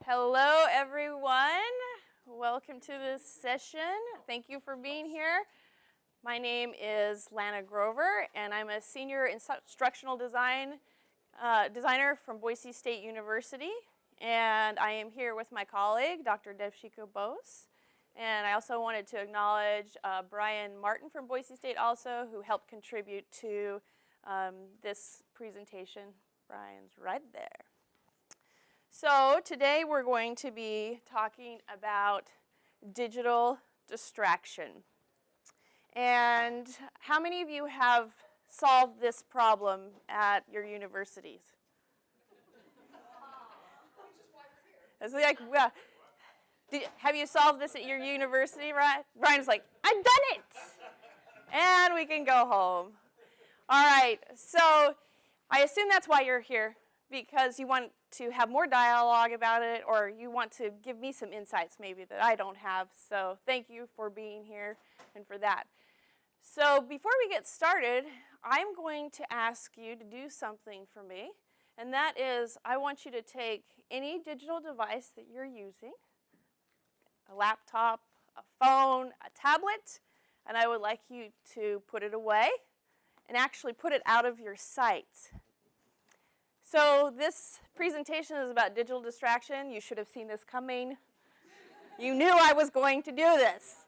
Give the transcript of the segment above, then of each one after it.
Hello, everyone. Welcome to this session. Thank you for being here. My name is Lana Grover, and I'm a senior instructional designer from Boise State University. And I am here with my colleague, Dr. Devshikha Bose. And I also wanted to acknowledge Brian Martin from Boise State also, who helped contribute to this presentation. Brian's right there. So today we're going to be talking about digital distraction. And how many of you have solved this problem at your universities? It's like, well, have you solved this at your university, right? Brian's like, I've done it! And we can go home. All right, so I assume that's why you're here, because you want to have more dialogue about it, or you want to give me some insights maybe that I don't have. So thank you for being here and for that. So before we get started, I'm going to ask you to do something for me, and that is I want you to take any digital device that you're using, a laptop, a phone, a tablet, and I would like you to put it away and actually put it out of your sight. So this presentation is about digital distraction. You should have seen this coming. You knew I was going to do this.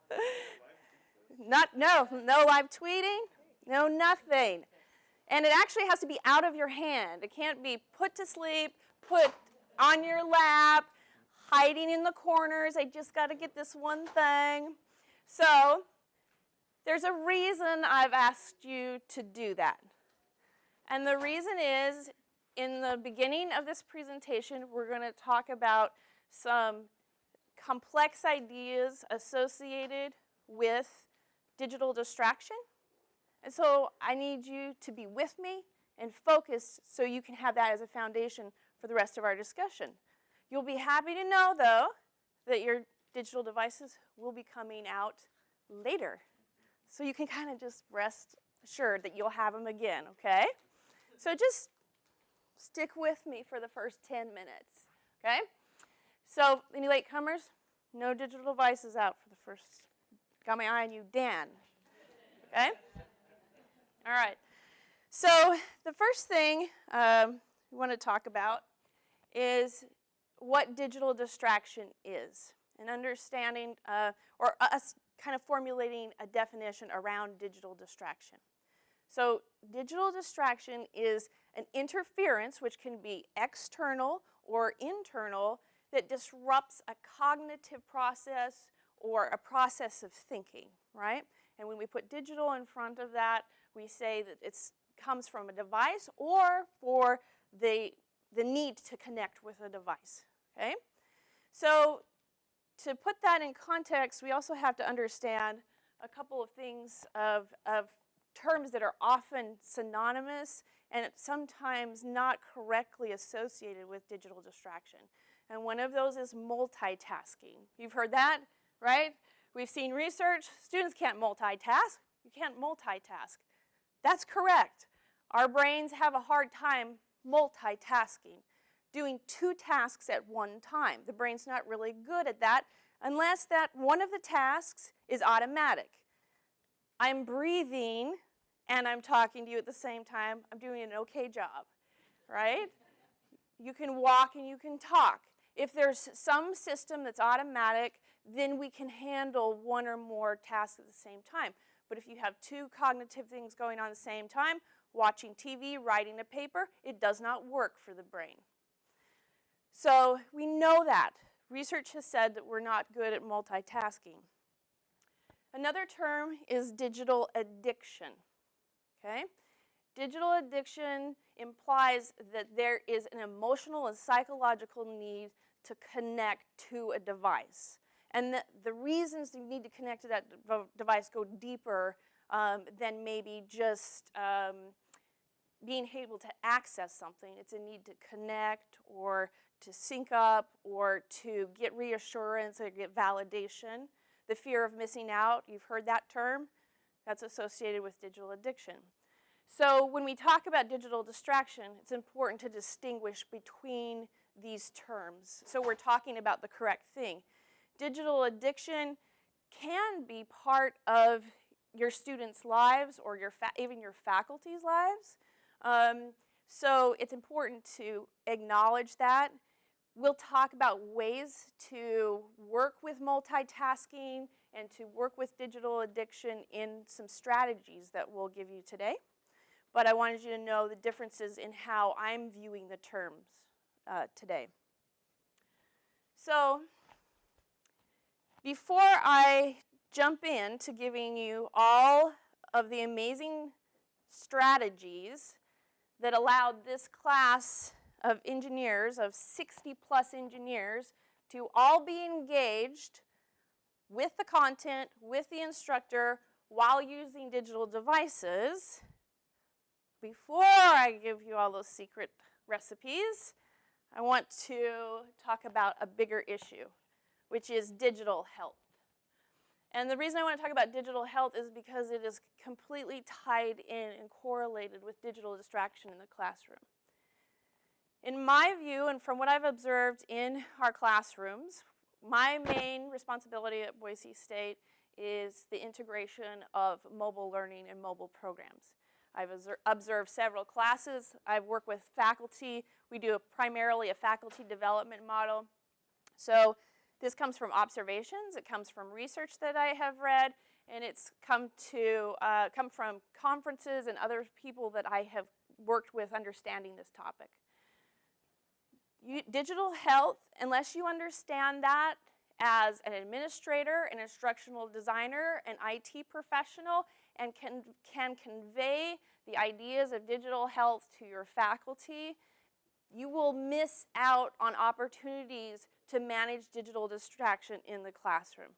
No live tweeting, no nothing. And it actually has to be out of your hand. It can't be put to sleep, put on your lap, hiding in the corners. I just got to get this one thing. So there's a reason I've asked you to do that. And the reason is, in the beginning of this presentation, we're going to talk about some complex ideas associated with digital distraction. And so I need you to be with me and focused so you can have that as a foundation for the rest of our discussion. You'll be happy to know, though, that your digital devices will be coming out later. So you can kind of just rest assured that you'll have them again, okay? So just stick with me for the first 10 minutes, okay? So any latecomers? No digital devices out for the first. Got my eye on you, Dan. Okay? All right. So the first thing we want to talk about is what digital distraction is, and understanding or us kind of formulating a definition around digital distraction. So digital distraction is an interference, which can be external or internal, that disrupts a cognitive process or a process of thinking, right? And when we put digital in front of that, we say that it comes from a device or for the need to connect with a device, okay? So to put that in context, we also have to understand a couple of things of terms that are often synonymous and sometimes not correctly associated with digital distraction. And one of those is multitasking. You've heard that, right? We've seen research. Students can't multitask. You can't multitask. That's correct. Our brains have a hard time multitasking, doing two tasks at one time. The brain's not really good at that unless that one of the tasks is automatic. I'm breathing and I'm talking to you at the same time. I'm doing an okay job, right? You can walk and you can talk. If there's some system that's automatic, then we can handle one or more tasks at the same time. But if you have two cognitive things going on at the same time, watching TV, writing a paper, it does not work for the brain. So we know that. Research has said that we're not good at multitasking. Another term is digital addiction, okay? Digital addiction implies that there is an emotional and psychological need to connect to a device. And the reasons you need to connect to that device go deeper than maybe just being able to access something. It's a need to connect or to sync up or to get reassurance or get validation. The fear of missing out, you've heard that term. That's associated with digital addiction. So when we talk about digital distraction, it's important to distinguish between these terms, so we're talking about the correct thing. Digital addiction can be part of your students' lives or even your faculty's lives. So it's important to acknowledge that. We'll talk about ways to work with multitasking and to work with digital addiction in some strategies that we'll give you today. But I wanted you to know the differences in how I'm viewing the terms today. So before I jump into giving you all of the amazing strategies that allowed this class of engineers, of 60-plus engineers, to all be engaged with the content, with the instructor, while using digital devices, before I give you all those secret recipes, I want to talk about a bigger issue, which is digital health. And the reason I want to talk about digital health is because it is completely tied in and correlated with digital distraction in the classroom. In my view, and from what I've observed in our classrooms, my main responsibility at Boise State is the integration of mobile learning and mobile programs. I've observed several classes. I've worked with faculty. We do primarily a faculty development model. So this comes from observations. It comes from research that I have read, and it's come from conferences and other people that I have worked with understanding this topic. Digital health, unless you understand that as an administrator, an instructional designer, an IT professional, and can convey the ideas of digital health to your faculty, you will miss out on opportunities to manage digital distraction in the classroom.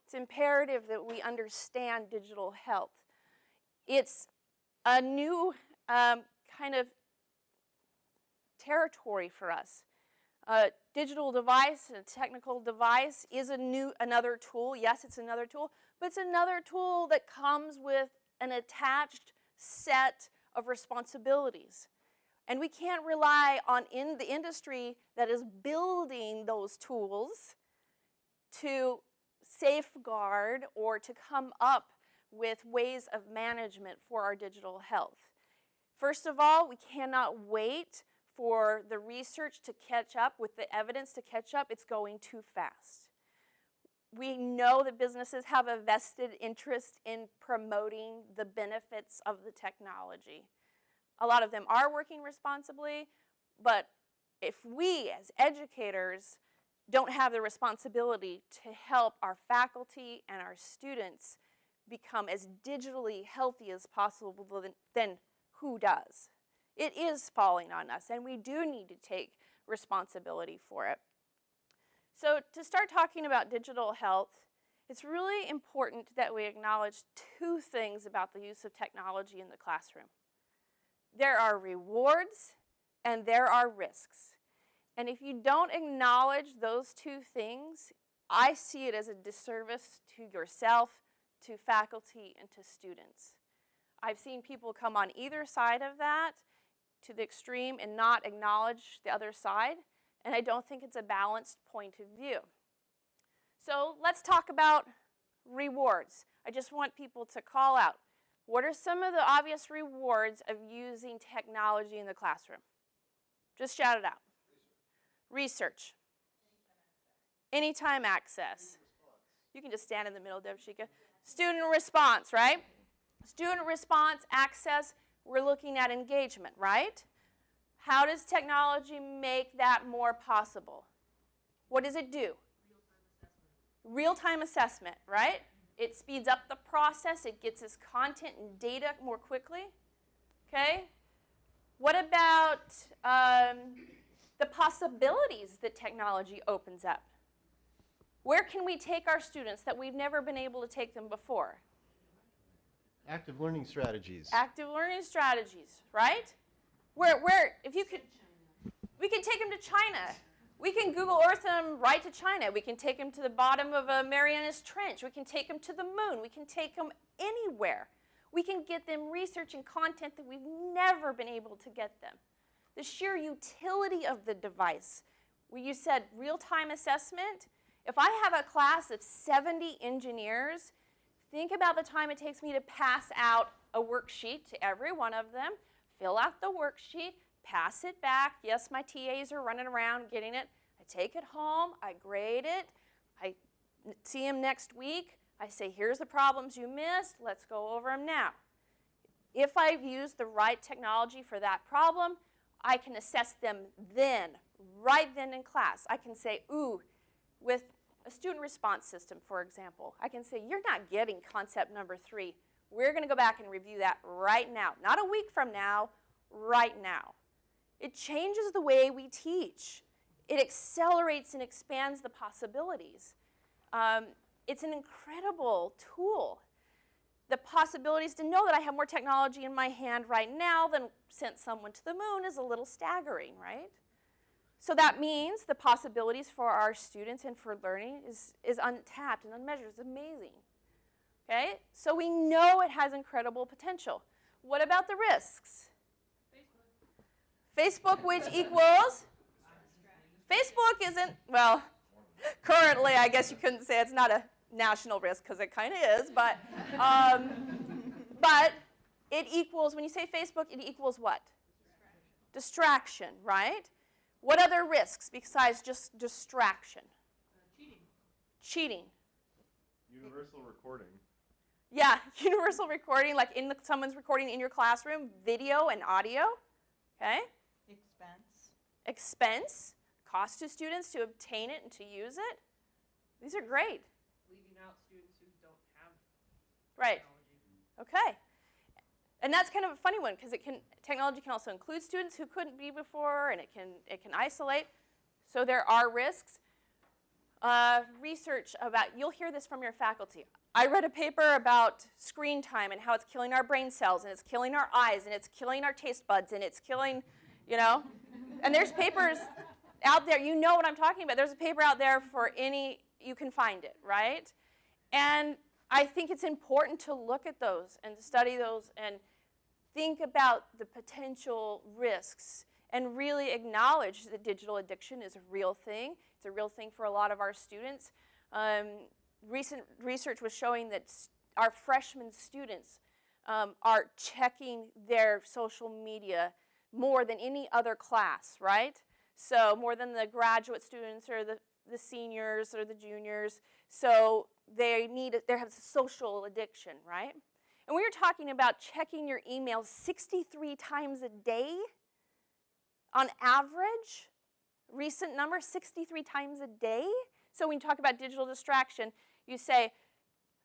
It's imperative that we understand digital health. It's a new kind of territory for us. Digital device, a technical device, is another tool. Yes, it's another tool, but it's another tool that comes with an attached set of responsibilities. And we can't rely on the industry that is building those tools to safeguard or to come up with ways of management for our digital health. First of all, we cannot wait for the research to catch up, with the evidence to catch up. It's going too fast. We know that businesses have a vested interest in promoting the benefits of the technology. A lot of them are working responsibly, but if we as educators don't have the responsibility to help our faculty and our students become as digitally healthy as possible, then who does? It is falling on us, and we do need to take responsibility for it. So to start talking about digital health, it's really important that we acknowledge two things about the use of technology in the classroom. There are rewards and there are risks. And if you don't acknowledge those two things, I see it as a disservice to yourself, to faculty, and to students. I've seen people come on either side of that to the extreme and not acknowledge the other side, and I don't think it's a balanced point of view. So let's talk about rewards. I just want people to call out, what are some of the obvious rewards of using technology in the classroom? Just shout it out. Research. Anytime access. You can just stand in the middle, Devshikha. Student response, right? Student response, access, we're looking at engagement, right? How does technology make that more possible? What does it do? Real-time assessment, right? It speeds up the process. It gets us content and data more quickly, okay? What about the possibilities that technology opens up? Where can we take our students that we've never been able to take them before? Active learning strategies. Active learning strategies, right? If you could, we can take them to China. We can Google Earth them right to China. We can take them to the bottom of a Marianas Trench. We can take them to the moon. We can take them anywhere. We can get them research and content that we've never been able to get them. The sheer utility of the device You said real-time assessment. If I have a class of 70 engineers, think about the time it takes me to pass out a worksheet to every one of them, fill out the worksheet, pass it back. Yes, my TAs are running around getting it. I take it home, I grade it, I see them next week. I say, here's the problems you missed, let's go over them now. If I use the right technology for that problem, I can assess them then, right then in class. I can say, ooh, with a student response system, for example, I can say, you're not getting concept number 3. We're going to go back and review that right now. Not a week from now, right now. It changes the way we teach. It accelerates and expands the possibilities. It's an incredible tool. The possibilities to know that I have more technology in my hand right now than sent someone to the moon is a little staggering, right? So that means the possibilities for our students and for learning is untapped and unmeasured. It's amazing. Okay? So we know it has incredible potential. What about the risks? Facebook, which equals? Facebook isn't, well, currently I guess you couldn't say it's not a national risk because it kind of is, but it equals, when you say Facebook, it equals what? Distraction, right? What other risks besides just distraction? Cheating. Universal recording. Yeah, universal recording, like someone's recording in your classroom, video and audio. Okay? Expense. Cost to students to obtain it and to use it. These are great. Leaving out students who don't have right. technology. Okay. And that's kind of a funny one because technology can also include students who couldn't be before, and it can isolate. So there are risks. Research about, you'll hear this from your faculty. I read a paper about screen time and how it's killing our brain cells, and it's killing our eyes, and it's killing our taste buds, and it's killing, you know. And there's papers out there, you know what I'm talking about. There's a paper out there for any, you can find it, right? And I think it's important to look at those and study those and think about the potential risks and really acknowledge that digital addiction is a real thing. It's a real thing for a lot of our students. Recent research was showing that our freshman students are checking their social media more than any other class, right? So more than the graduate students or the seniors or the juniors. So they have social addiction, right? And we were talking about checking your emails 63 times a day on average. Recent number, 63 times a day. So when you talk about digital distraction, you say,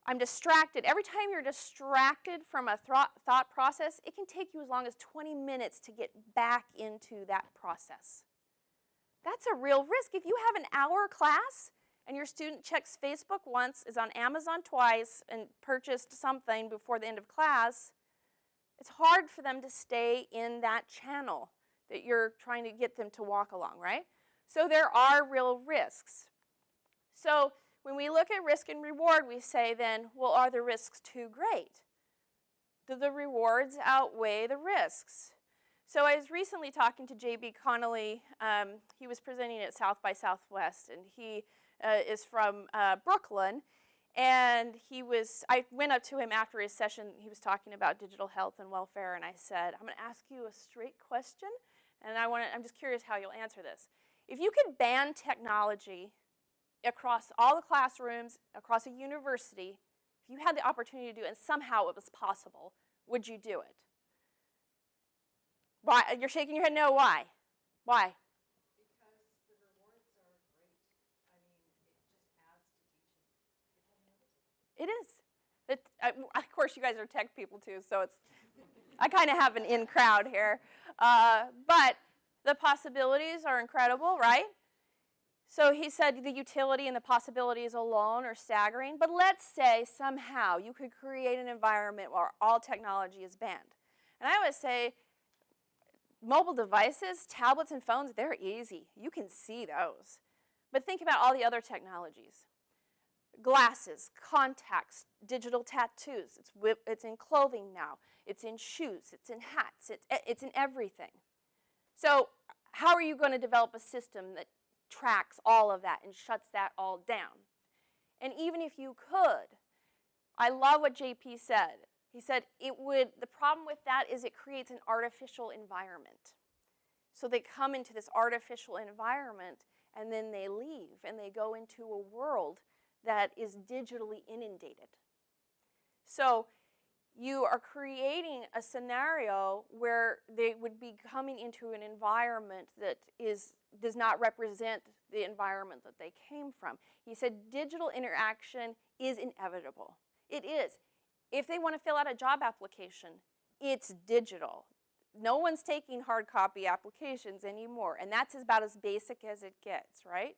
I'm distracted. Every time you're distracted from a thought process, it can take you as long as 20 minutes to get back into that process. That's a real risk. If you have an hour class and your student checks Facebook once, is on Amazon twice, and purchased something before the end of class, it's hard for them to stay in that channel that you're trying to get them to walk along, right? So there are real risks. So when we look at risk and reward, we say then, well, are the risks too great? Do the rewards outweigh the risks? So I was recently talking to J.B. Connolly. He was presenting at South by Southwest, and he is from Brooklyn. And I went up to him after his session. He was talking about digital health and welfare, and I said, I'm going to ask you a straight question, and I'm just curious how you'll answer this. If you could ban technology across all the classrooms, across a university, if you had the opportunity to do it and somehow it was possible, would you do it? Why? You're shaking your head no. Why? Why? Because the rewards are great. I mean, it just adds to teaching. It is. Of course, you guys are tech people too, so I kind of have an in crowd here. But the possibilities are incredible, right? So he said the utility and the possibilities alone are staggering, but let's say somehow you could create an environment where all technology is banned. And I would say mobile devices, tablets and phones, they're easy. You can see those. But think about all the other technologies. Glasses, contacts, digital tattoos. It's in clothing now. It's in shoes. It's in hats. It's in everything. So how are you going to develop a system that tracks all of that and shuts that all down. And even if you could, I love what JP said. He said the problem with that is it creates an artificial environment. So they come into this artificial environment and then they leave and they go into a world that is digitally inundated. So you are creating a scenario where they would be coming into an environment that does not represent the environment that they came from. He said digital interaction is inevitable. It is. If they want to fill out a job application, it's digital. No one's taking hard copy applications anymore, and that's about as basic as it gets, right?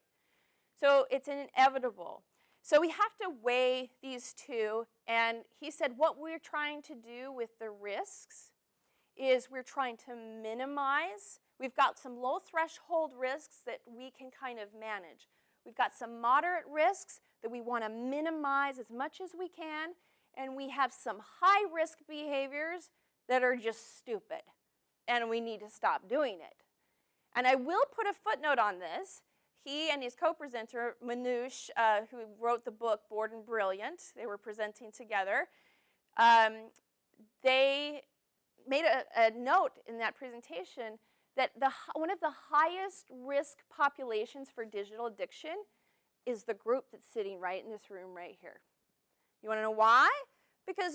So it's inevitable. So we have to weigh these two, and he said what we're trying to do with the risks is we're trying to minimize. We've got some low threshold risks that we can kind of manage. We've got some moderate risks that we want to minimize as much as we can, and we have some high risk behaviors that are just stupid, and we need to stop doing it. And I will put a footnote on this. He and his co-presenter, Manoush, who wrote the book Bored and Brilliant, they were presenting together, they made a note in that presentation that one of the highest risk populations for digital addiction is the group that's sitting right in this room right here. You want to know why? Because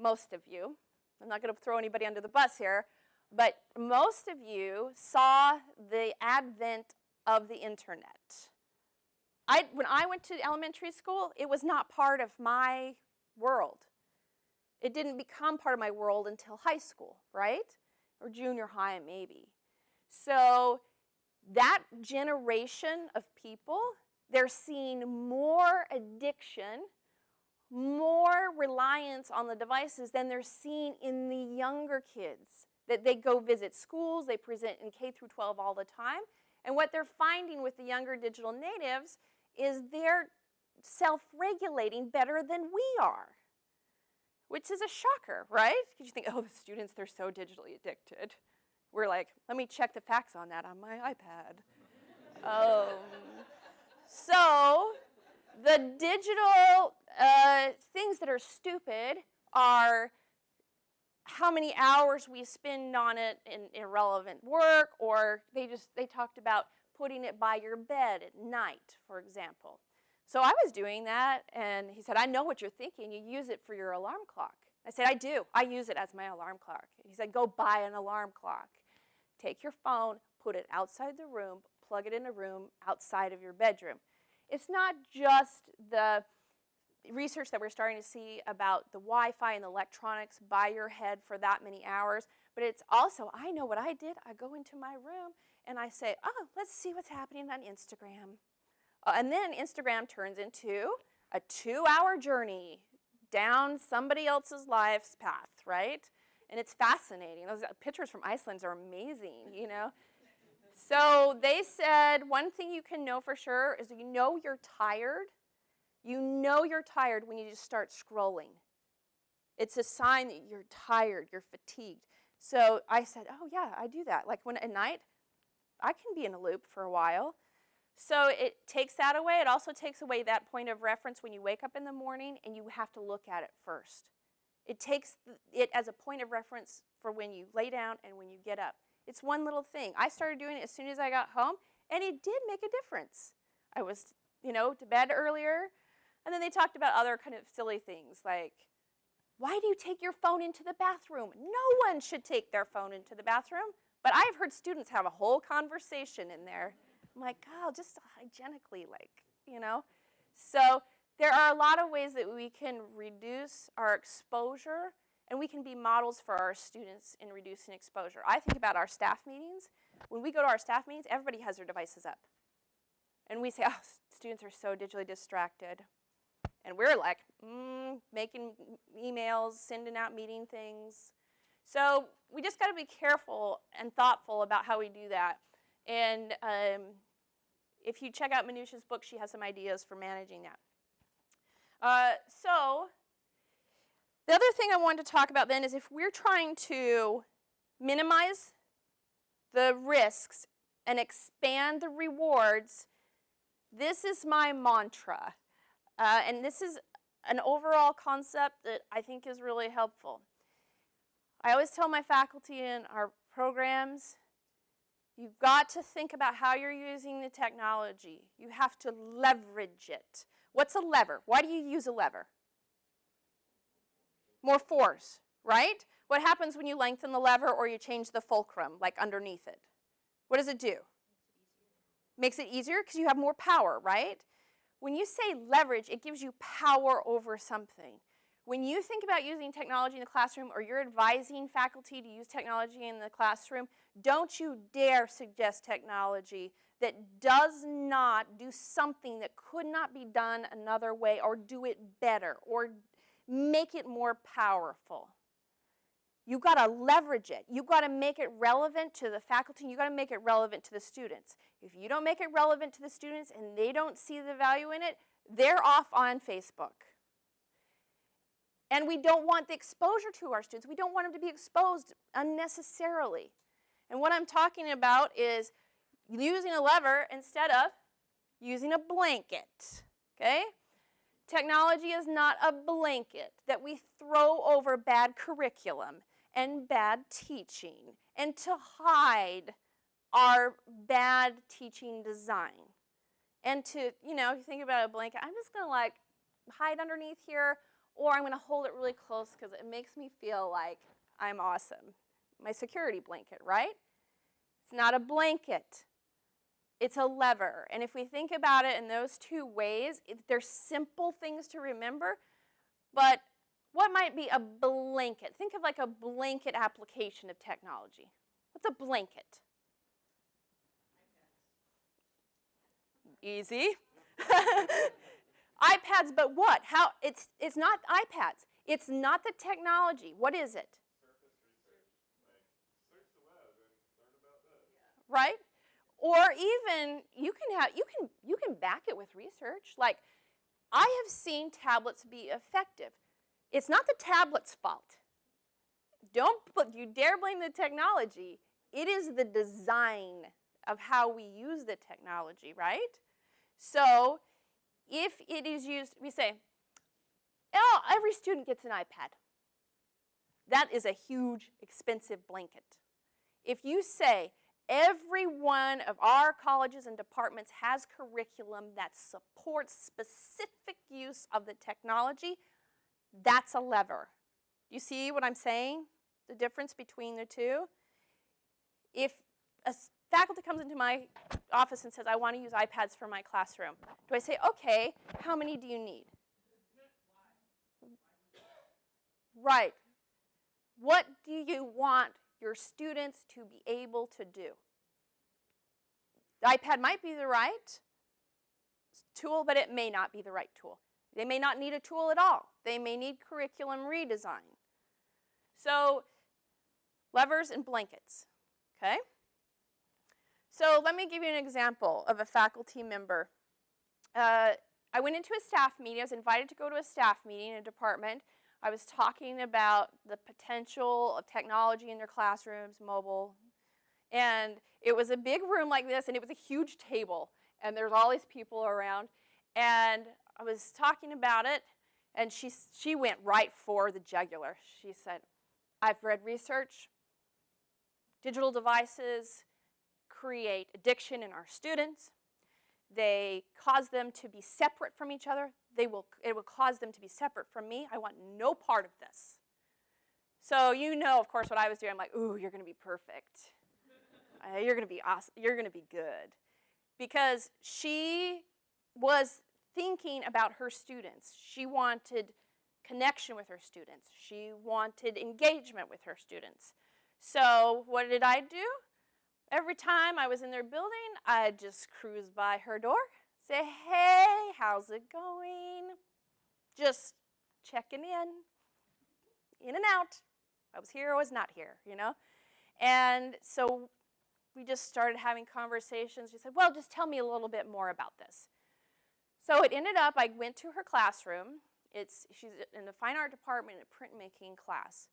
most of you, I'm not going to throw anybody under the bus here, but most of you saw the advent of the internet. When I went to elementary school, it was not part of my world. It didn't become part of my world until high school, right? Or junior high, maybe. So that generation of people, they're seeing more addiction, more reliance on the devices than they're seeing in the younger kids. That they go visit schools, they present in K through 12 all the time. And what they're finding with the younger digital natives is they're self-regulating better than we are, which is a shocker, right? Because you think, oh, the students, they're so digitally addicted. We're like, let me check the facts on that on my iPad. So the digital things that are stupid are how many hours we spend on it in irrelevant work, or they talked about putting it by your bed at night, for example. So I was doing that, and he said, I know what you're thinking. You use it for your alarm clock. I said, I do. I use it as my alarm clock. He said, go buy an alarm clock. Take your phone, put it outside the room, plug it in a room outside of your bedroom. It's not just the research that we're starting to see about the Wi-Fi and the electronics by your head for that many hours, but it's also, I know what I did. I go into my room and I say, oh, let's see what's happening on Instagram. And then Instagram turns into a 2-hour journey down somebody else's life's path, right? And it's fascinating. Those pictures from Iceland are amazing, you know? So they said one thing you can know for sure is you know you're tired. You know you're tired when you just start scrolling. It's a sign that you're tired, you're fatigued. So I said, oh yeah, I do that. Like at night, I can be in a loop for a while. So it takes that away. It also takes away that point of reference when you wake up in the morning and you have to look at it first. It takes it as a point of reference for when you lay down and when you get up. It's one little thing. I started doing it as soon as I got home, and it did make a difference. I was, to bed earlier, and then they talked about other kind of silly things like, why do you take your phone into the bathroom? No one should take their phone into the bathroom, but I've heard students have a whole conversation in there. I'm like, God, just hygienically, So there are a lot of ways that we can reduce our exposure, and we can be models for our students in reducing exposure. I think about our staff meetings. When we go to our staff meetings, everybody has their devices up. And we say, oh, students are so digitally distracted. And we're like, making emails, sending out meeting things. So we just got to be careful and thoughtful about how we do that. And if you check out Manoush's book, she has some ideas for managing that. So the other thing I wanted to talk about then is if we're trying to minimize the risks and expand the rewards, this is my mantra. And this is an overall concept that I think is really helpful. I always tell my faculty in our programs, you've got to think about how you're using the technology. You have to leverage it. What's a lever? Why do you use a lever? More force, right? What happens when you lengthen the lever or you change the fulcrum, like underneath it? What does it do? Makes it easier because you have more power, right? When you say leverage, it gives you power over something. When you think about using technology in the classroom or you're advising faculty to use technology in the classroom, don't you dare suggest technology that does not do something that could not be done another way or do it better or make it more powerful. You've got to leverage it. You've got to make it relevant to the faculty. You've got to make it relevant to the students. If you don't make it relevant to the students and they don't see the value in it, they're off on Facebook. And we don't want the exposure to our students. We don't want them to be exposed unnecessarily. And what I'm talking about is using a lever instead of using a blanket, okay? Technology is not a blanket that we throw over bad curriculum and bad teaching and to hide our bad teaching design. And to, you know, if you think about a blanket, I'm just going to like hide underneath here, or I'm going to hold it really close because it makes me feel like I'm awesome. My security blanket, right? It's not a blanket. It's a lever. And if we think about it in those two ways, they're simple things to remember, but what might be a blanket? Think of like a blanket application of technology. What's a blanket? Easy. iPads, but what? How? It's not iPads. It's not the technology. What is it? Surface research. Like, search the web and learn about this. Right? Or even you can back it with research. Like, I have seen tablets be effective. It's not the tablet's fault. Don't you dare blame the technology. It is the design of how we use the technology, right? So if it is used, we say, oh, every student gets an iPad. That is a huge, expensive blanket. If you say, every one of our colleges and departments has curriculum that supports specific use of the technology, that's a lever. You see what I'm saying? The difference between the two? If a faculty comes into my office and says, I want to use iPads for my classroom, do I say, okay, how many do you need? Right. What do you want your students to be able to do? The iPad might be the right tool, but it may not be the right tool. They may not need a tool at all. They may need curriculum redesign. So, levers and blankets, okay? So let me give you an example of a faculty member. I went into a staff meeting. I was invited to go to a staff meeting in a department. I was talking about the potential of technology in their classrooms, mobile. And it was a big room like this, and it was a huge table. And there's all these people around. And I was talking about it, and she went right for the jugular. She said, I've read research. Digital devices create addiction in our students. They cause them to be separate from each other. It will cause them to be separate from me. I want no part of this. So you know, of course, what I was doing. I'm like, ooh, you're going to be perfect. You're going to be awesome. You're going to be good. Because she was thinking about her students. She wanted connection with her students. She wanted engagement with her students. So what did I do? Every time I was in their building, I'd just cruise by her door, say, hey, how's it going? Just checking in and out. I was here, I was not here, you know? And so we just started having conversations. She said, well, just tell me a little bit more about this. So it ended up, I went to her classroom. She's in the fine art department in a printmaking class.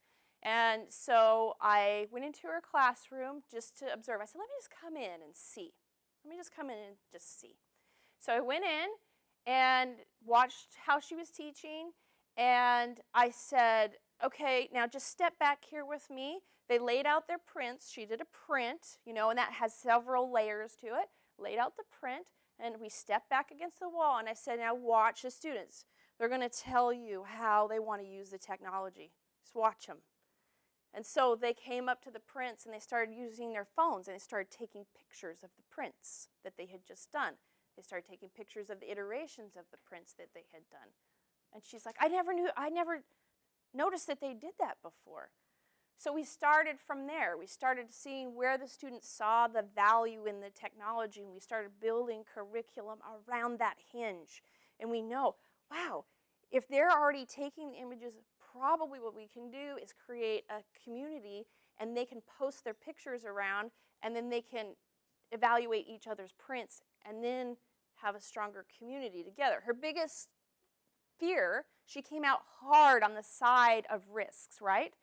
And so I went into her classroom just to observe. I said, let me just come in and see. Let me just come in and just see. So I went in and watched how she was teaching, and I said, okay, now just step back here with me. They laid out their prints. She did a print, you know, and that has several layers to it. Laid out the print, and we stepped back against the wall, and I said, now watch the students. They're going to tell you how they want to use the technology. Just watch them. And so they came up to the prints, and they started using their phones, and they started taking pictures of the prints that they had just done. They started taking pictures of the iterations of the prints that they had done. And she's like, I never noticed that they did that before. So we started from there. We started seeing where the students saw the value in the technology, and we started building curriculum around that hinge. And we know, wow, if they're already taking the images, probably what we can do is create a community, and they can post their pictures around, and then they can evaluate each other's prints, and then have a stronger community together. Her biggest fear, she came out hard on the side of risks, right?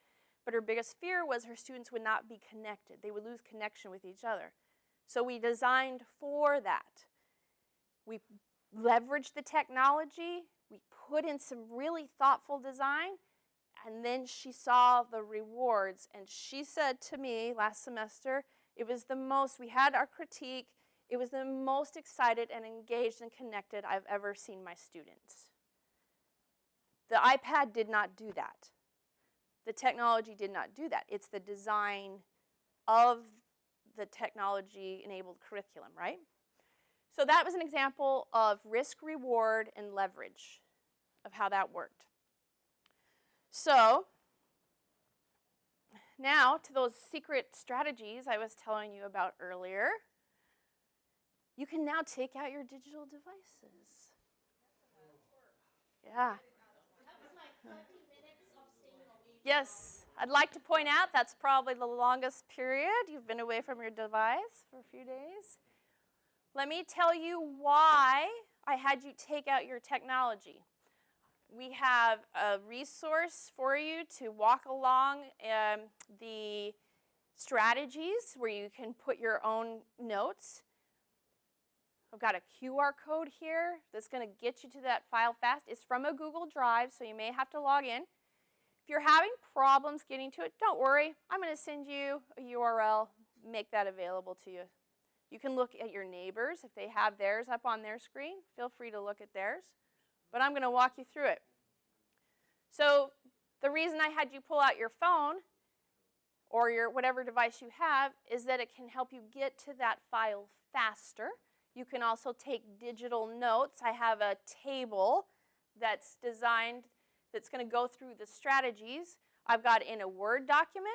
But her biggest fear was her students would not be connected. They would lose connection with each other. So we designed for that. We leveraged the technology. We put in some really thoughtful design. And then she saw the rewards. And she said to me last semester, it was the most, we had our critique, it was the most excited and engaged and connected I've ever seen my students. The iPad did not do that. The technology did not do that. It's the design of the technology-enabled curriculum, right? So that was an example of risk, reward, and leverage of how that worked. So now to those secret strategies I was telling you about earlier. You can now take out your digital devices. Yeah. Yes, I'd like to point out that's probably the longest period you've been away from your device for a few days. Let me tell you why I had you take out your technology. We have a resource for you to walk along the strategies where you can put your own notes. I've got a QR code here that's going to get you to that file fast. It's from a Google Drive, so you may have to log in. If you're having problems getting to it, don't worry. I'm going to send you a URL, make that available to you. You can look at your neighbors. If they have theirs up on their screen, feel free to look at theirs. But I'm going to walk you through it. So the reason I had you pull out your phone or your whatever device you have is that it can help you get to that file faster. You can also take digital notes. I have a table that's designed that's going to go through the strategies. I've got it in a Word document,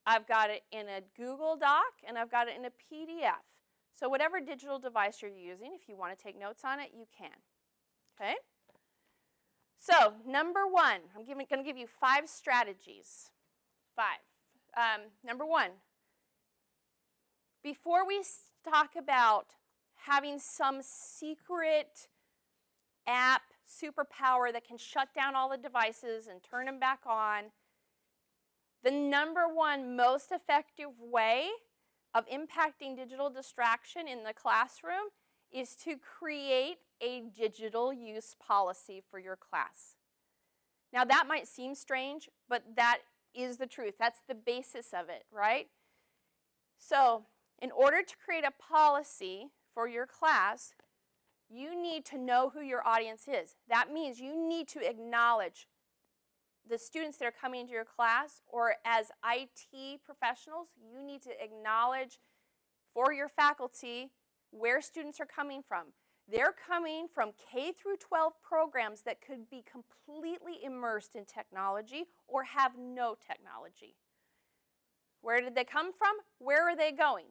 I've got it in a Google Doc, and I've got it in a PDF. So whatever digital device you're using, if you want to take notes on it, you can. Okay? So number one, I'm going to give you 5 strategies. 5. Number 1, before we talk about having some secret app superpower that can shut down all the devices and turn them back on, the number 1 most effective way of impacting digital distraction in the classroom is to create a digital use policy for your class. Now that might seem strange, but that is the truth. That's the basis of it, right? So in order to create a policy for your class, you need to know who your audience is. That means you need to acknowledge the students that are coming into your class, or as IT professionals, you need to acknowledge for your faculty where students are coming from. They're coming from K through 12 programs that could be completely immersed in technology or have no technology. Where did they come from? Where are they going?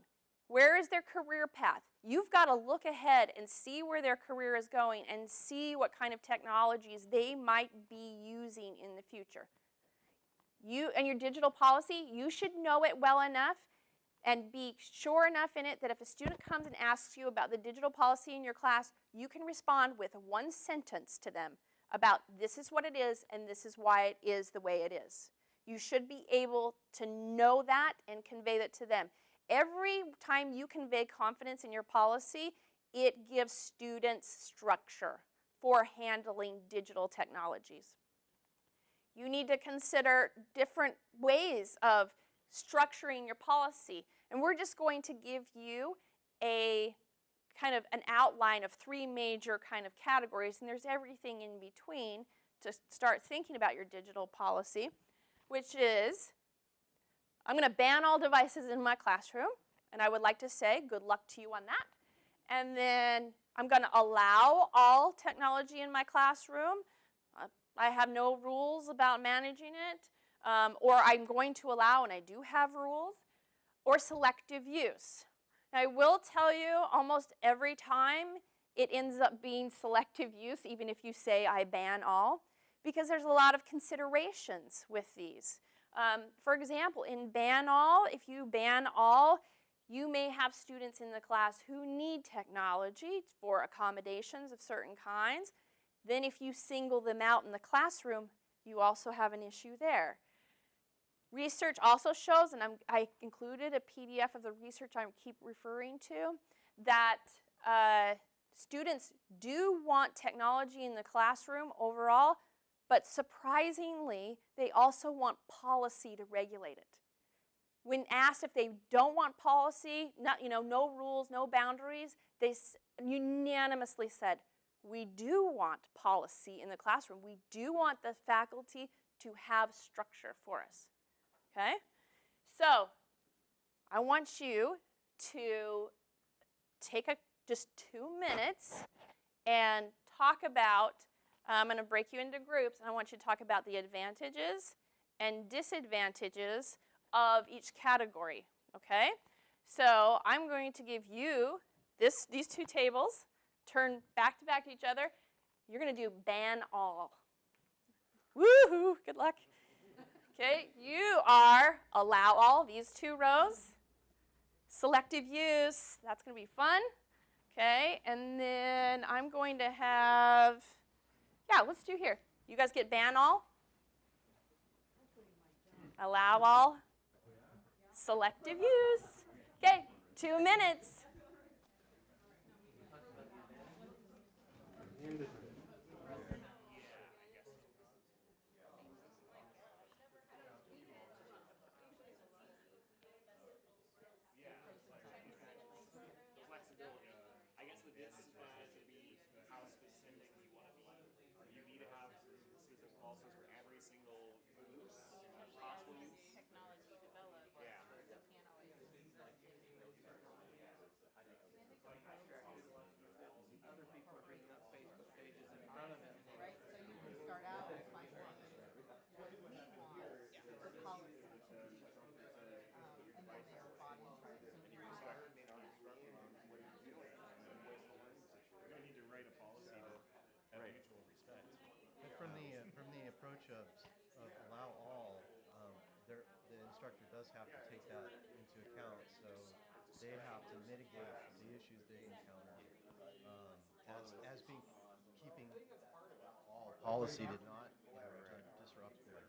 Where is their career path? You've got to look ahead and see where their career is going and see what kind of technologies they might be using in the future. You and your digital policy, you should know it well enough and be sure enough in it that if a student comes and asks you about the digital policy in your class, you can respond with 1 sentence to them about this is what it is and this is why it is the way it is. You should be able to know that and convey that to them. Every time you convey confidence in your policy, it gives students structure for handling digital technologies. You need to consider different ways of structuring your policy. And we're just going to give you a kind of an outline of 3 major kind of categories, and there's everything in between to start thinking about your digital policy, which is, I'm going to ban all devices in my classroom, and I would like to say good luck to you on that. And then I'm going to allow all technology in my classroom. I have no rules about managing it, or I'm going to allow, and I do have rules, or selective use. Now, I will tell you, almost every time it ends up being selective use, even if you say I ban all, because there's a lot of considerations with these. For example, in ban all, if you ban all, you may have students in the class who need technology for accommodations of certain kinds. Then if you single them out in the classroom, you also have an issue there. Research also shows, and I included a PDF of the research I keep referring to, that students do want technology in the classroom overall, but surprisingly, they also want policy to regulate it. When asked if they don't want policy, no rules, no boundaries, they unanimously said, we do want policy in the classroom. We do want the faculty to have structure for us. Okay? So, I want you to take just 2 minutes and talk about, I'm going to break you into groups, and I want you to talk about the advantages and disadvantages of each category. Okay? So, I'm going to give you these 2 tables, turn back to back to each other. You're going to do ban all. Woohoo! Good luck. Okay, you are allow all, these 2 rows. Selective use, that's going to be fun. Okay, and then I'm going to have, let's do here. You guys get ban all. Allow all. Selective use. Okay, 2 minutes. From the approach of allow all, the instructor does have to take that into account, so they have to mitigate the issues they encounter as being keeping all policy to not to disrupt their.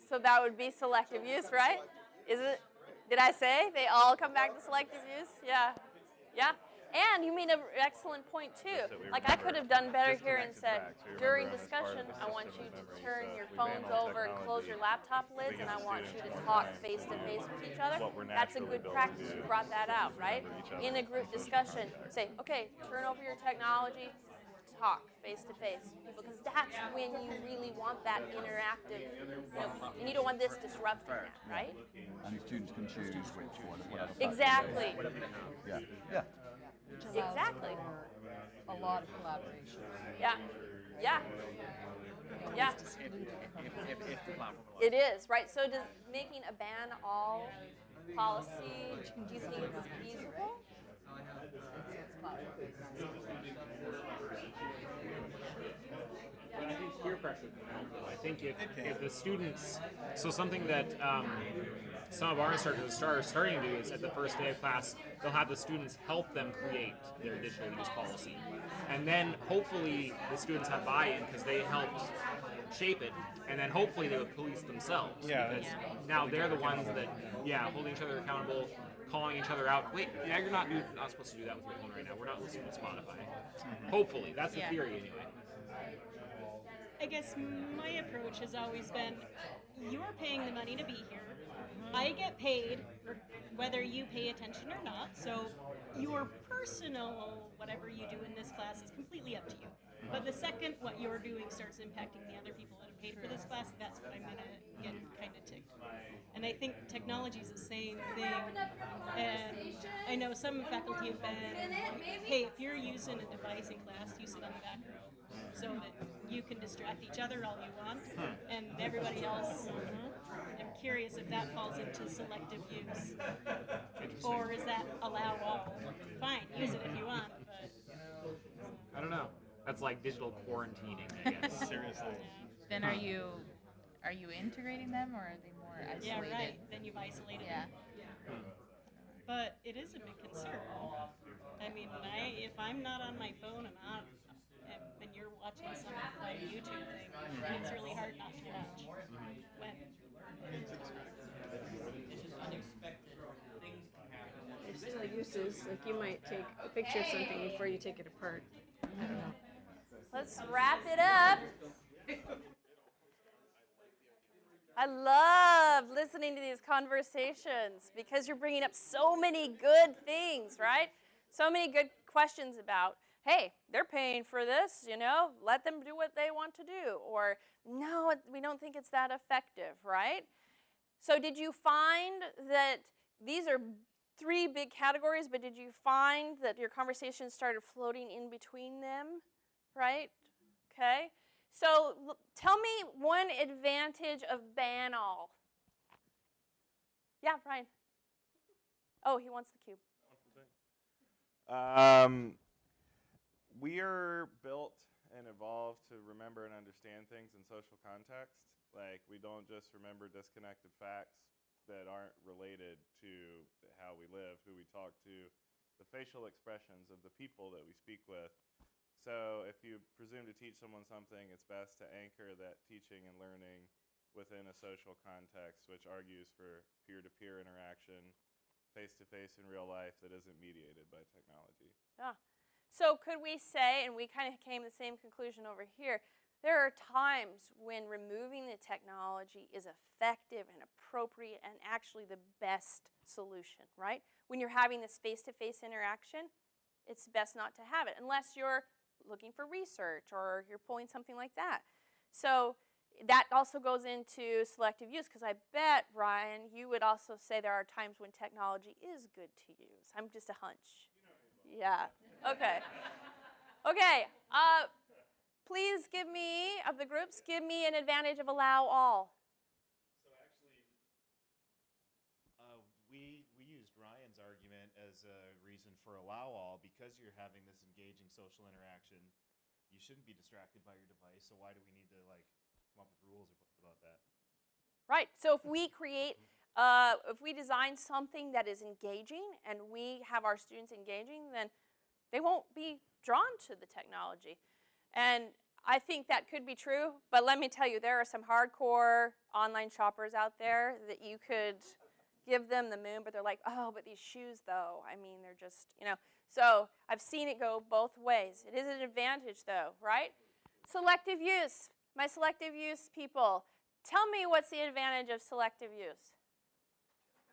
So that would be selective use, right? Is it? Did I say they all come back to selective use? Yeah. Yeah. And you made an excellent point, too. Like, I could have done better here and said, during discussion, I want you to turn your phones over and close your laptop lids, and I want you to talk face-to-face with each other. That's a good practice. You brought that out, right? In a group discussion, say, okay, turn over your technology, talk face-to-face. Because that's when you really want that interactive, and you don't want this disrupting that, right? And students can choose which one. Exactly. Yeah. Yeah. Exactly. A lot of collaboration. Yeah. Yeah. Yeah. It is, right? So does making a ban all policy, do you think it's feasible? I think peer pressure I think if the students, so something that some of our instructors are starting to do is at the first day of class, they'll have the students help them create their digital use policy. And then hopefully the students have buy-in because they helped shape it, and then hopefully they would police themselves. Yeah. Because now they're the ones that, holding each other accountable, calling each other out. Wait, you're not supposed to do that with your phone right now. We're not listening to Spotify. Hopefully, that's the theory anyway. I guess my approach has always been, you're paying the money to be here. I get paid whether you pay attention or not, so your personal whatever you do in this class is completely up to you. But the second what you're doing starts impacting the other people that have paid for this class, that's when I'm going to get kind of ticked. And I think technology is the same thing. And I know some faculty have been, hey, if you're using a device in class, you sit on the back row so that you can distract each other all you want, and everybody else. I'm curious if that falls into selective use, or is that allow all? Fine, use it if you want, but I don't know. That's like digital quarantining, I guess. Seriously. Then are you integrating them, or are they more isolated? yeah, right. Then you've isolated them. But it is a big concern. I mean, if I'm not on my phone, and you're watching some like YouTube thing, it's really hard not to watch. When There's still uses, like you might take a picture of something before you take it apart. I don't know. Let's wrap it up. I love listening to these conversations because you're bringing up so many good things, right? So many good questions about, hey, they're paying for this, let them do what they want to do. Or, no, we don't think it's that effective, right? So did you find that these are 3 big categories, but did you find that your conversations started floating in between them, right? Okay. So tell me one advantage of ban all. Yeah, Brian. Oh, he wants the cube. We are built and evolved to remember and understand things in social context. Like, we don't just remember disconnected facts that aren't related to how we live, who we talk to, the facial expressions of the people that we speak with. So if you presume to teach someone something, it's best to anchor that teaching and learning within a social context, which argues for peer-to-peer interaction, face-to-face in real life that isn't mediated by technology. Yeah. So could we say, and we kind of came to the same conclusion over here, there are times when removing the technology is effective and appropriate and actually the best solution, right? When you're having this face-to-face interaction, it's best not to have it unless you're looking for research or you're pulling something like that. So that also goes into selective use, because I bet, Ryan, you would also say there are times when technology is good to use. I'm just a hunch. Yeah. Okay. Okay. Please give me, of the groups, give me an advantage of allow all. So actually, we used Ryan's argument as a reason for allow all, because you're having this engaging social interaction. You shouldn't be distracted by your device, so why do we need to come up with rules about that? Right. So if we create, if we design something that is engaging and we have our students engaging, then they won't be drawn to the technology. And I think that could be true, but let me tell you, there are some hardcore online shoppers out there that you could give them the moon, but they're like, oh, but these shoes though, I mean, they're just, So I've seen it go both ways. It is an advantage though, right? Selective use. My selective use people, tell me what's the advantage of selective use?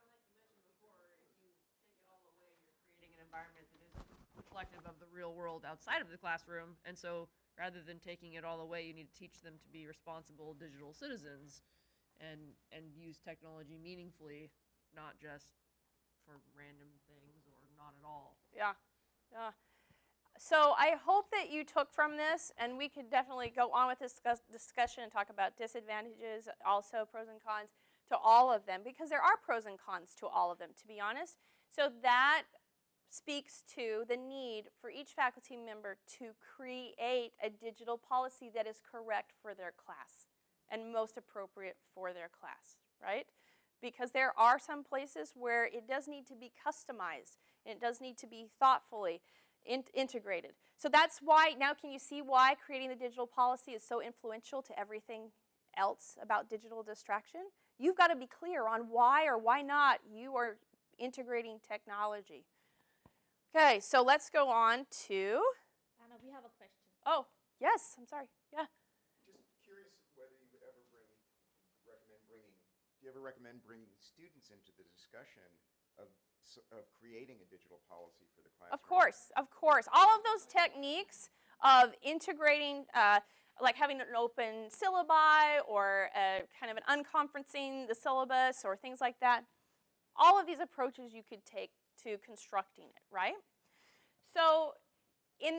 Kind of like you mentioned before, if you take it all away, you're creating an environment that is reflective of the real world outside of the classroom. And so rather than taking it all away, you need to teach them to be responsible digital citizens and use technology meaningfully, not just for random things or not at all. Yeah, yeah. So I hope that you took from this, and we could definitely go on with this discussion and talk about disadvantages, also pros and cons to all of them, because there are pros and cons to all of them, to be honest. So that speaks to the need for each faculty member to create a digital policy that is correct for their class and most appropriate for their class, right? Because there are some places where it does need to be customized and it does need to be thoughtfully integrated. So that's why, now can you see why creating the digital policy is so influential to everything else about digital distraction? You've got to be clear on why or why not you are integrating technology. Okay, so let's go on to... Lana, we have a question. Oh, yes, I'm sorry. Yeah. Just curious whether you ever recommend bringing students into the discussion of creating a digital policy for the classroom? Of course, of course. All of those techniques of integrating, like having an open syllabi or kind of an unconferencing the syllabus or things like that, all of these approaches you could take to constructing it, right? So in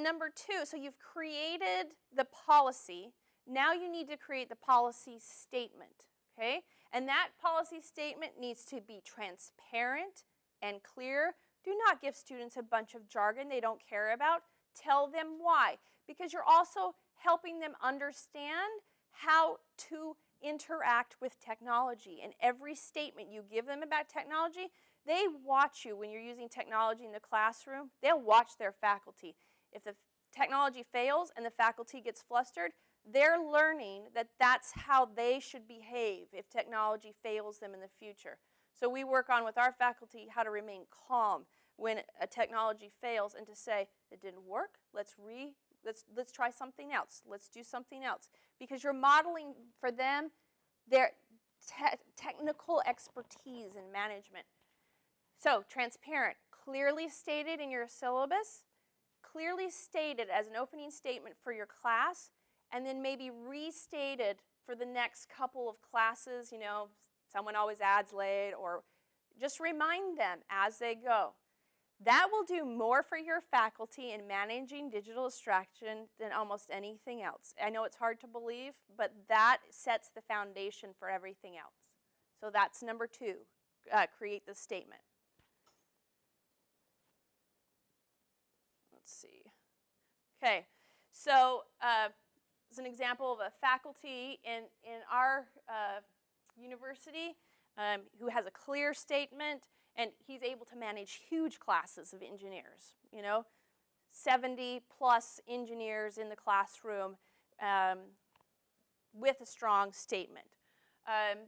number 2, so you've created the policy. Now you need to create the policy statement, okay? And that policy statement needs to be transparent and clear. Do not give students a bunch of jargon they don't care about. Tell them why. Because you're also helping them understand how to interact with technology. And every statement you give them about technology, they watch you when you're using technology in the classroom. They'll watch their faculty. If the technology fails and the faculty gets flustered, they're learning that that's how they should behave if technology fails them in the future. So we work on with our faculty how to remain calm when a technology fails and to say, it didn't work, let's try something else, let's do something else. Because you're modeling for them their technical expertise in management. So transparent, clearly stated in your syllabus, clearly stated as an opening statement for your class, and then maybe restated for the next couple of classes. You know, someone always adds late, or just remind them as they go. That will do more for your faculty in managing digital distraction than almost anything else. I know it's hard to believe, but that sets the foundation for everything else. So that's number 2, create the statement. Let's see. Okay, so as an example of a faculty in our university who has a clear statement, and he's able to manage huge classes of engineers, you know, 70 plus engineers in the classroom with a strong statement.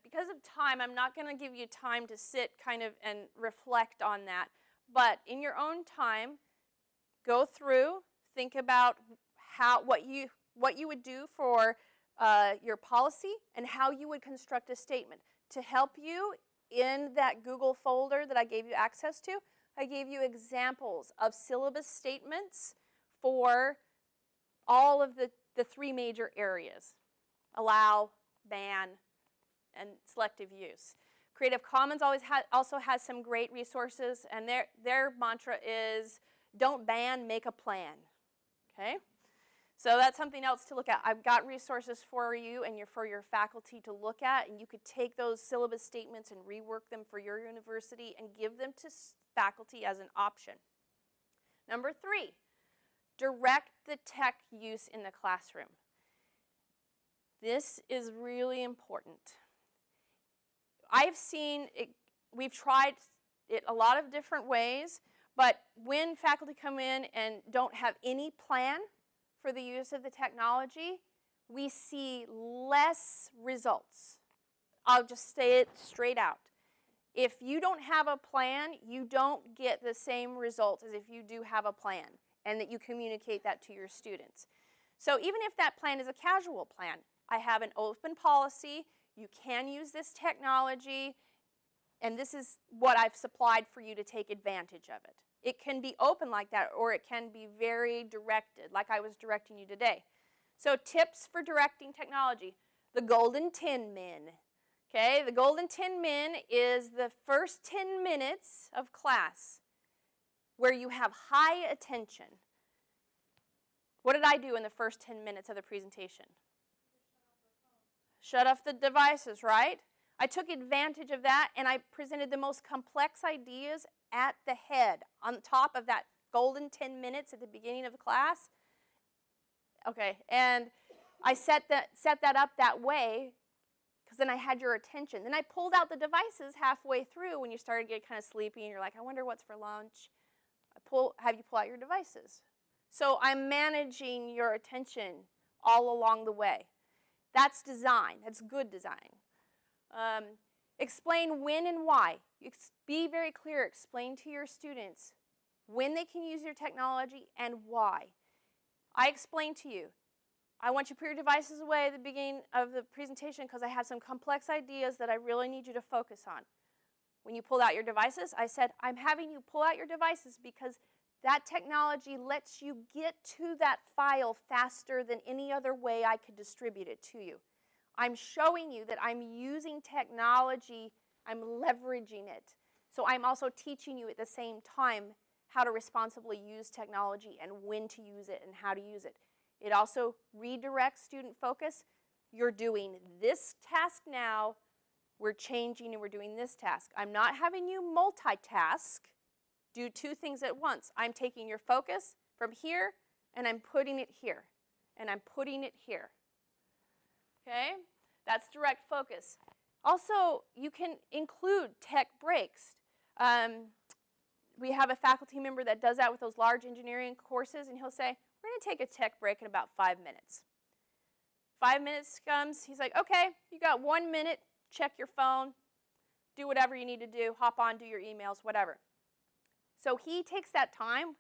Because of time, I'm not going to give you time to sit kind of and reflect on that, but in your own time, go through, think about what you would do for your policy and how you would construct a statement. To help you in that Google folder that I gave you access to, I gave you examples of syllabus statements for all of the 3 major areas: allow, ban, and selective use. Creative Commons also has some great resources, and their mantra is, don't ban, make a plan. Okay? So that's something else to look at. I've got resources for you and for your faculty to look at, and you could take those syllabus statements and rework them for your university and give them to faculty as an option. Number 3, direct the tech use in the classroom. This is really important. I've seen it, we've tried it a lot of different ways, but when faculty come in and don't have any plan for the use of the technology, we see less results. I'll just say it straight out. If you don't have a plan, you don't get the same results as if you do have a plan and that you communicate that to your students. So even if that plan is a casual plan, I have an open policy, you can use this technology, and this is what I've supplied for you to take advantage of it. It can be open like that, or it can be very directed, like I was directing you today. So tips for directing technology. The golden 10 min. Okay, the golden 10 min is the first 10 minutes of class where you have high attention. What did I do in the first 10 minutes of the presentation? Shut off the devices, right? I took advantage of that, and I presented the most complex ideas at the head, on top of that golden 10 minutes at the beginning of the class. Okay, and I set that up that way because then I had your attention. Then I pulled out the devices halfway through when you started getting kind of sleepy and you're like, I wonder what's for lunch. Have you pull out your devices. So I'm managing your attention all along the way. That's design. That's good design. Explain when and why. Be very clear. Explain to your students when they can use your technology and why. I explain to you, I want you to put your devices away at the beginning of the presentation because I have some complex ideas that I really need you to focus on. When you pulled out your devices, I said, I'm having you pull out your devices because that technology lets you get to that file faster than any other way I could distribute it to you. I'm showing you that I'm using technology, I'm leveraging it. So I'm also teaching you at the same time how to responsibly use technology and when to use it and how to use it. It also redirects student focus. You're doing this task now, we're changing and we're doing this task. I'm not having you multitask, do two things at once. I'm taking your focus from here and I'm putting it here. And I'm putting it here. Okay? That's direct focus. Also, you can include tech breaks. We have a faculty member that does that with those large engineering courses, and he'll say, we're going to take a tech break in about 5 minutes. 5 minutes comes, he's like, okay, you got 1 minute, check your phone, do whatever you need to do, hop on, do your emails, whatever. So he takes that time,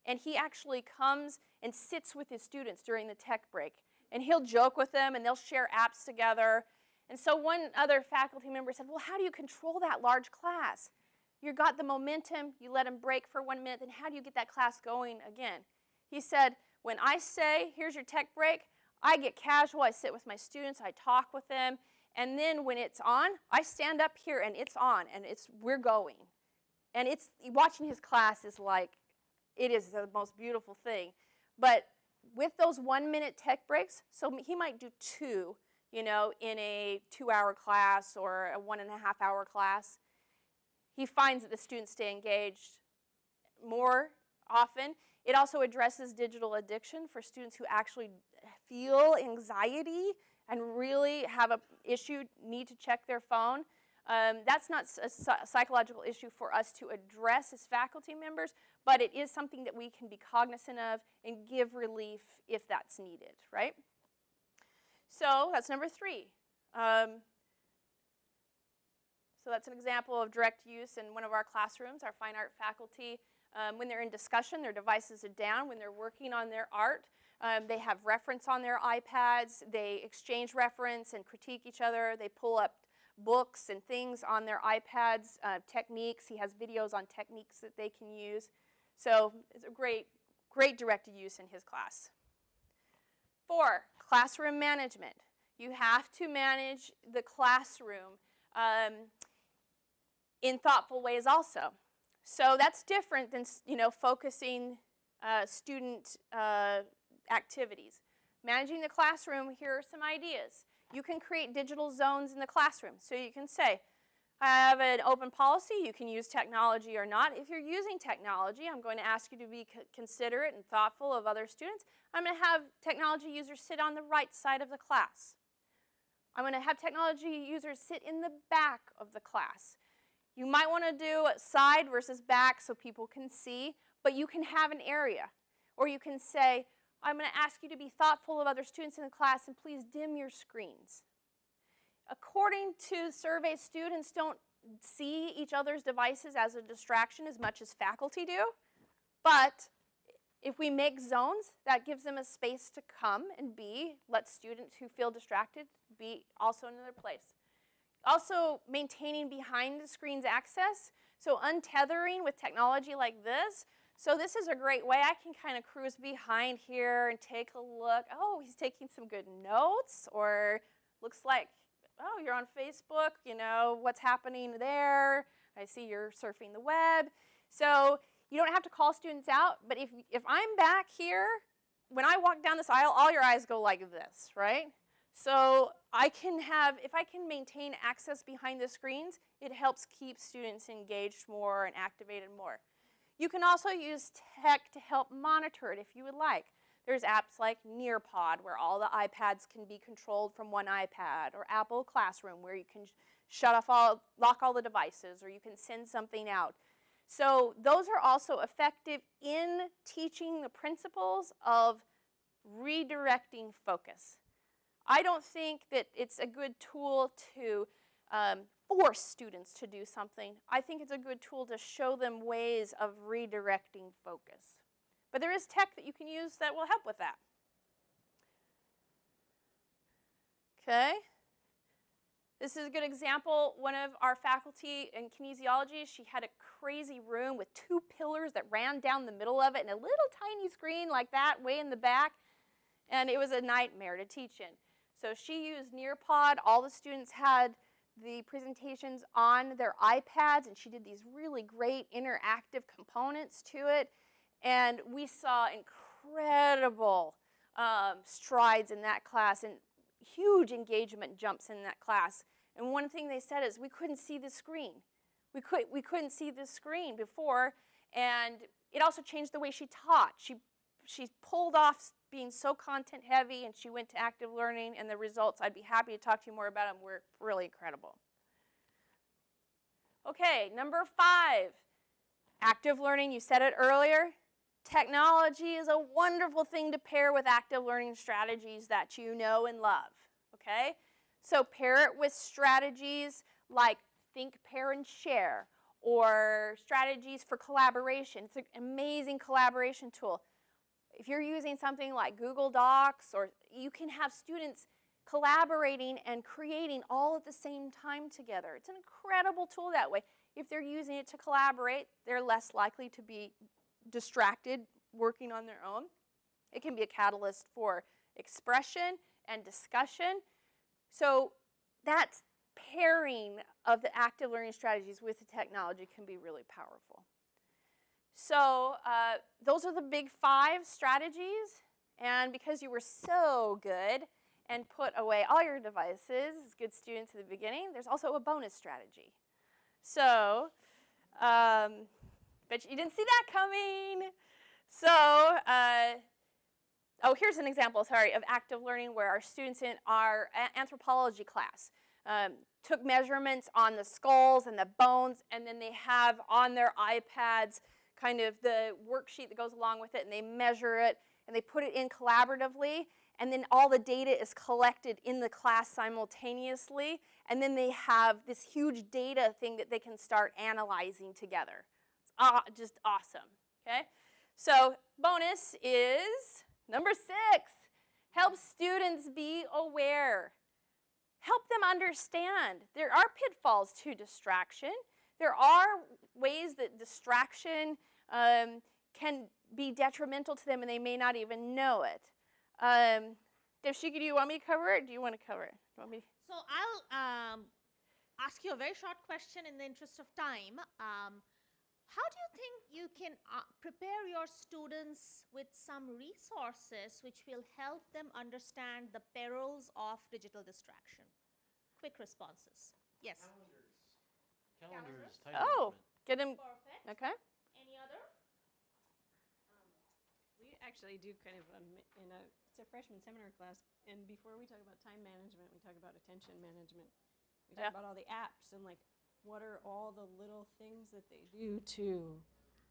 and he actually comes and sits with his students during the tech break. And he'll joke with them, and they'll share apps together. And so one other faculty member said, well, how do you control that large class? You got the momentum, you let them break for 1 minute, then how do you get that class going again? He said, when I say, here's your tech break, I get casual, I sit with my students, I talk with them, and then when it's on, I stand up here and it's on, and we're going. And watching his class is like, it is the most beautiful thing. But with those 1 minute tech breaks, so he might do two, in a 2-hour class or a 1.5-hour class, he finds that the students stay engaged more often. It also addresses digital addiction for students who actually feel anxiety and really have an issue, need to check their phone. That's not a psychological issue for us to address as faculty members, but it is something that we can be cognizant of and give relief if that's needed, right? So that's number 3. So that's an example of direct use in one of our classrooms. Our fine art faculty, when they're in discussion, their devices are down. When they're working on their art, they have reference on their iPads. They exchange reference and critique each other. They pull up books and things on their iPads, techniques. He has videos on techniques that they can use. So it's a great directed use in his class. 4, classroom management. You have to manage the classroom in thoughtful ways also. So that's different than focusing student activities. Managing the classroom, here are some ideas. You can create digital zones in the classroom. So you can say, I have an open policy, you can use technology or not. If you're using technology, I'm going to ask you to be considerate and thoughtful of other students. I'm going to have technology users sit on the right side of the class. I'm going to have technology users sit in the back of the class. You might want to do side versus back so people can see, but you can have an area. Or you can say, I'm going to ask you to be thoughtful of other students in the class and please dim your screens. According to surveys, students don't see each other's devices as a distraction as much as faculty do, but if we make zones, that gives them a space to come and be, let students who feel distracted be also in another place. Also, maintaining behind the screens access, so untethering with technology like this. So this is a great way. I can kind of cruise behind here and take a look. Oh, he's taking some good notes, or looks like, oh, you're on Facebook, what's happening there. I see you're surfing the web. So you don't have to call students out, but if I'm back here, when I walk down this aisle, all your eyes go like this, right? So if I can maintain access behind the screens, it helps keep students engaged more and activated more. You can also use tech to help monitor it if you would like. There's apps like Nearpod, where all the iPads can be controlled from one iPad, or Apple Classroom, where you can lock all the devices, or you can send something out. So those are also effective in teaching the principles of redirecting focus. I don't think that it's a good tool to force students to do something. I think it's a good tool to show them ways of redirecting focus. But there is tech that you can use that will help with that. Okay. This is a good example. One of our faculty in kinesiology, she had a crazy room with 2 pillars that ran down the middle of it and a little tiny screen like that way in the back. And it was a nightmare to teach in. So she used Nearpod. All the students had the presentations on their iPads, and she did these really great interactive components to it. And we saw incredible strides in that class and huge engagement jumps in that class. And one thing they said is we couldn't see the screen. We couldn't see the screen before, and it also changed the way she taught. She pulled off being so content heavy, and she went to active learning, and the results, I'd be happy to talk to you more about them, were really incredible. Okay, number 5, active learning. You said it earlier. Technology is a wonderful thing to pair with active learning strategies that you know and love, okay? So pair it with strategies like think, pair, and share, or strategies for collaboration. It's an amazing collaboration tool. If you're using something like Google Docs, or you can have students collaborating and creating all at the same time together. It's an incredible tool that way. If they're using it to collaborate, they're less likely to be distracted working on their own. It can be a catalyst for expression and discussion. So that pairing of the active learning strategies with the technology can be really powerful. So those are the big 5 strategies. And because you were so good and put away all your devices as good students at the beginning, there's also a bonus strategy. So, bet you didn't see that coming. So, oh, here's an example, of active learning where our students in our anthropology class took measurements on the skulls and the bones, and then they have on their iPads kind of the worksheet that goes along with it, and they measure it, and they put it in collaboratively, and then all the data is collected in the class simultaneously, and then they have this huge data thing that they can start analyzing together. It's just awesome, okay? So bonus is number 6, help students be aware. Help them understand. There are pitfalls to distraction. There are ways that distraction can be detrimental to them, and they may not even know it. Devshikha, do you want me to cover it, or do you want to cover it? So I'll ask you a very short question in the interest of time. How do you think you can prepare your students with some resources which will help them understand the perils of digital distraction? Quick responses. Yes. Calendars. Oh, get them. Perfect. Okay. Any other? We actually do kind of it's a freshman seminar class, and before we talk about time management, we talk about attention management. We talk about all the apps and like what are all the little things that they do to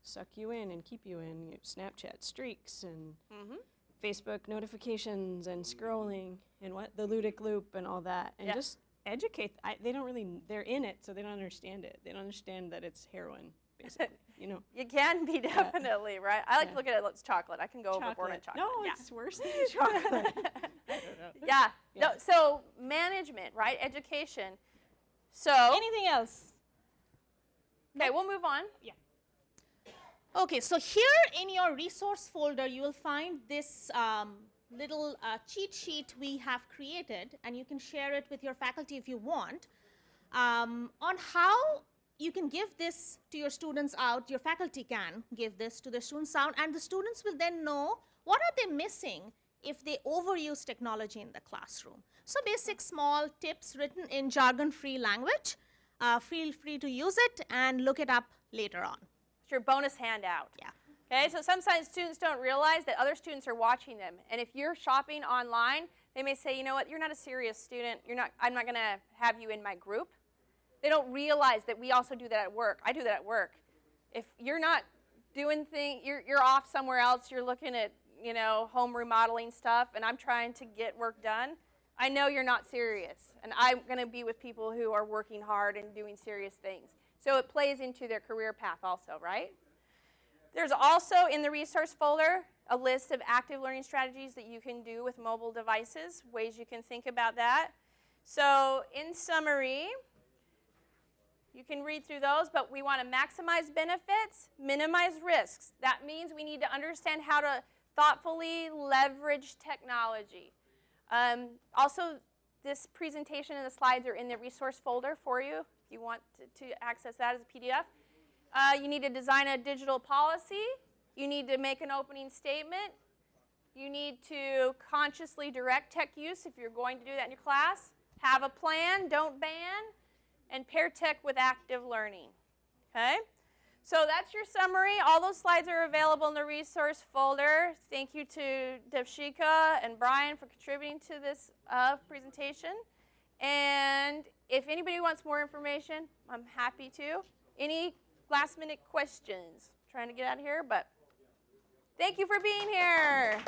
suck you in and keep you in. Snapchat streaks and Facebook notifications and scrolling and the ludic loop and all that, and just educate. They don't really. They're in it, so they don't understand it. They don't understand that it's heroin. Basically, You can be definitely, right? I like to look at it as chocolate. I can go overboard on chocolate. No, it's worse than chocolate. Yeah. No, so management, right? Education. So. Anything else? Okay, we'll move on. Yeah. Okay, so here in your resource folder, you will find this little cheat sheet we have created, and you can share it with your faculty if you want, on how you can give this to your students out. Your faculty can give this to the students out, and the students will then know what are they missing if they overuse technology in the classroom. So basic small tips written in jargon-free language. Feel free to use it and look it up later on. It's your bonus handout. Yeah. Okay, so sometimes students don't realize that other students are watching them. And if you're shopping online, they may say, you know what, you're not a serious student. I'm not going to have you in my group. They don't realize that we also do that at work. I do that at work. If you're not doing things, you're off somewhere else, you're looking at, you know, home remodeling stuff, and I'm trying to get work done, I know you're not serious. And I'm going to be with people who are working hard and doing serious things. So it plays into their career path also, right? There's also in the resource folder a list of active learning strategies that you can do with mobile devices, ways you can think about that. So in summary, you can read through those, but we want to maximize benefits, minimize risks. That means we need to understand how to thoughtfully leverage technology. Also, this presentation and the slides are in the resource folder for you if you want to access that as a PDF. You need to design a digital policy. You need to make an opening statement. You need to consciously direct tech use if you're going to do that in your class. Have a plan, don't ban, and pair tech with active learning. Okay? So that's your summary. All those slides are available in the resource folder. Thank you to Devshikha and Brian for contributing to this presentation. And if anybody wants more information, I'm happy to. Any last minute questions? Trying to get out of here, but thank you for being here.